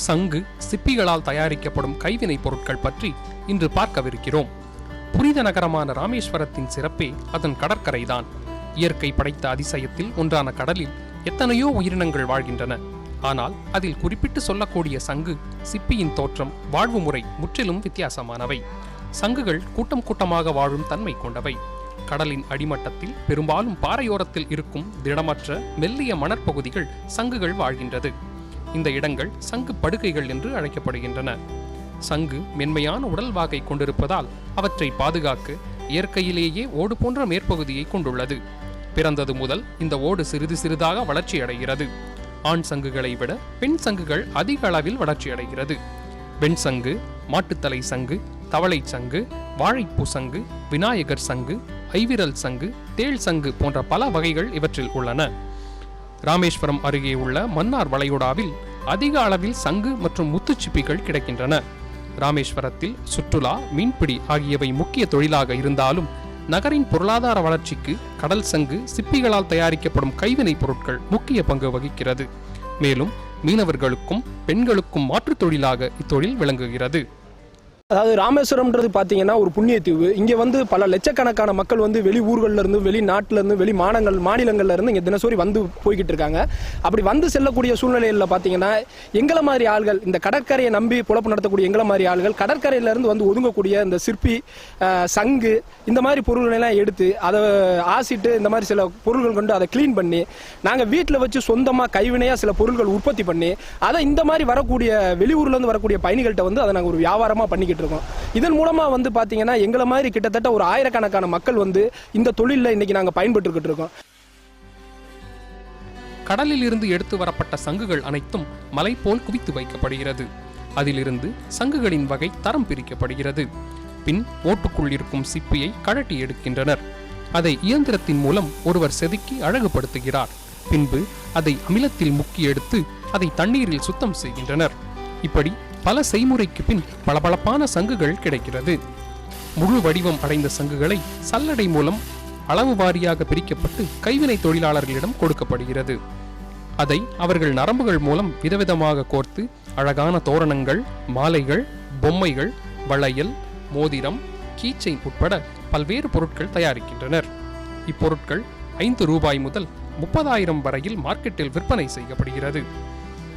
சங்கு, சிப்பிகளால் தயாரிக்கப்படும் கைவினைப் பொருட்கள் பற்றி இன்று பார்க்கவிருக்கிறோம். புனித நகரமான ராமேஸ்வரத்தின் சிறப்பே அதன் கடற்கரைதான். இயற்கை படைத்த அதிசயத்தில் ஒன்றான கடலில் எத்தனையோ உயிரினங்கள் வாழ்கின்றன. ஆனால் அதில் குறிப்பிட்டு சொல்லக்கூடிய சங்கு, சிப்பியின் தோற்றம், வாழ்வு முறை முற்றிலும் வித்தியாசமானவை. சங்குகள் கூட்டம் கூட்டமாக வாழும் தன்மை கொண்டவை. கடலின் அடிமட்டத்தில் பெரும்பாலும் பாறையோரத்தில் இருக்கும் திடமற்ற மெல்லிய மணற்பகுதிகள் சங்குகள் வாழ்கின்றது. இந்த இடங்கள் சங்கு படுகைகள் என்று அழைக்கப்படுகின்றன. சங்கு மென்மையான உடல்வாகை கொண்டிருப்பதால் அவற்றை பாதுகாக்க இயற்கையிலேயே ஓடு போன்ற மேற்பகுதியை கொண்டுள்ளது. பிறந்தது முதல் இந்த ஓடு சிறிது சிறிதாக வளர்ச்சியடைகிறது. ஆண் சங்குகளை விட பெண் சங்குகள் அதிக அளவில் வளர்ச்சியடைகிறது. வெண் சங்கு, மாட்டுத்தலை சங்கு, தவளை சங்கு, வாழைப்பூ சங்கு, விநாயகர் சங்கு, ஐவிரல் சங்கு, தேள் சங்கு போன்ற பல வகைகள் இவற்றில் உள்ளன. ராமேஸ்வரம் அருகே உள்ள மன்னார் வளைகுடாவில் அதிக அளவில் சங்கு மற்றும் முத்துச்சிப்பிகள் கிடைக்கின்றன. ராமேஸ்வரத்தில் சுற்றுலா, மீன்பிடி ஆகியவை முக்கிய தொழிலாக இருந்தாலும் நகரின் பொருளாதார வளர்ச்சிக்கு கடல் சங்கு, சிப்பிகளால் தயாரிக்கப்படும் கைவினைப் பொருட்கள் முக்கிய பங்கு வகிக்கிறது. மேலும் மீனவர்களுக்கும் பெண்களுக்கும் மாற்றுத் தொழிலாக இத்தொழில் விளங்குகிறது. அதாவது ராமேஸ்வரம்ன்றது பார்த்தீங்கன்னா ஒரு புண்ணிய தீவு. இங்கே வந்து பல லட்சக்கணக்கான மக்கள் வந்து வெளி ஊர்களில் இருந்து, வெளிநாட்டில இருந்து, வெளி மாநிலங்கள்ல இருந்து இங்கே தினசரி வந்து போய்கிட்டு இருக்காங்க. அப்படி வந்து செல்லக்கூடிய சூழ்நிலையில் பார்த்தீங்கன்னா எங்களை மாதிரி ஆள்கள், இந்த கடற்கரையை நம்பி புலப்பு நடத்தக்கூடிய எங்களை மாதிரி ஆள்கள் கடற்கரையில இருந்து வந்து ஒதுங்கக்கூடிய இந்த சிற்பி, சங்கு இந்த மாதிரி பொருள்களெல்லாம் எடுத்து அதை ஆசிட்டு இந்த மாதிரி சில பொருள்கள் கொண்டு அதை கிளீன் பண்ணி நாங்கள் வீட்டில் வச்சு சொந்தமாக கைவினையாக சில பொருள்கள் உற்பத்தி பண்ணி அதை இந்த மாதிரி வரக்கூடிய வெளியூர்ல இருந்து வரக்கூடிய பயணிகள்கிட்ட வந்து அதை நாங்கள் ஒரு வியாபாரமாக பண்ணிக்கிட்டு இருக்கோம். இதன் மூலமா வந்து பாத்தீங்கன்னா எங்களை மாதிரி கிட்டத்தட்ட ஒரு ஆயிரக்கணக்கான மக்கள் வந்து இந்த தொழிலில் இன்னைக்கு நாங்கள் பயன்பட்டு இருக்கோம். கடலில் இருந்து எடுத்து வரப்பட்ட சங்குகள் அனைத்தும் மலை போல் குவித்து வைக்கப்படுகிறது. அதிலிருந்து சங்குகளின் வகை தரம் பிரிக்கப்படுகிறது. பின் ஓட்டுக்குள் இருக்கும் சிப்பியை கழட்டி எடுக்கின்றனர். அதை இயந்திரத்தின் மூலம் ஒருவர் செதுக்கி அழகுபடுத்துகிறார். பின்பு அதை அமிலத்தில் முக்கி எடுத்து அதை தண்ணீரில் சுத்தம் செய்கின்றனர். இப்படி பல செய்முறைக்கு பின் பளபளப்பான சங்குகள் கிடைக்கிறது. முழு வடிவம் அடைந்த சங்குகளை சல்லடை மூலம் அளவு வாரியாக பிரிக்கப்பட்டு கைவினை தொழிலாளர்களிடம் கொடுக்கப்படுகிறது. அதை அவர்கள் நரம்புகள் மூலம் விதவிதமாக கோர்த்து அழகான தோரணங்கள், மாலைகள், பொம்மைகள், வளையல், மோதிரம், கீச்செயின் உட்பட பல்வேறு பொருட்கள் தயாரிக்கின்றனர். இப்பொருட்கள் 5 ரூபாய் முதல் 30,000 வரையில் மார்க்கெட்டில் விற்பனை செய்யப்படுகிறது.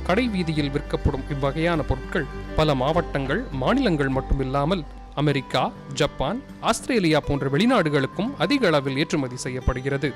கடை வீதியில் விற்கப்படும் இவ்வகையான பொருட்கள் பல மாவட்டங்கள், மாநிலங்கள் மட்டுமில்லாமல் அமெரிக்கா, ஜப்பான், ஆஸ்திரேலியா போன்ற வெளிநாடுகளுக்கும் அதிக அளவில் ஏற்றுமதி செய்யப்படுகிறது.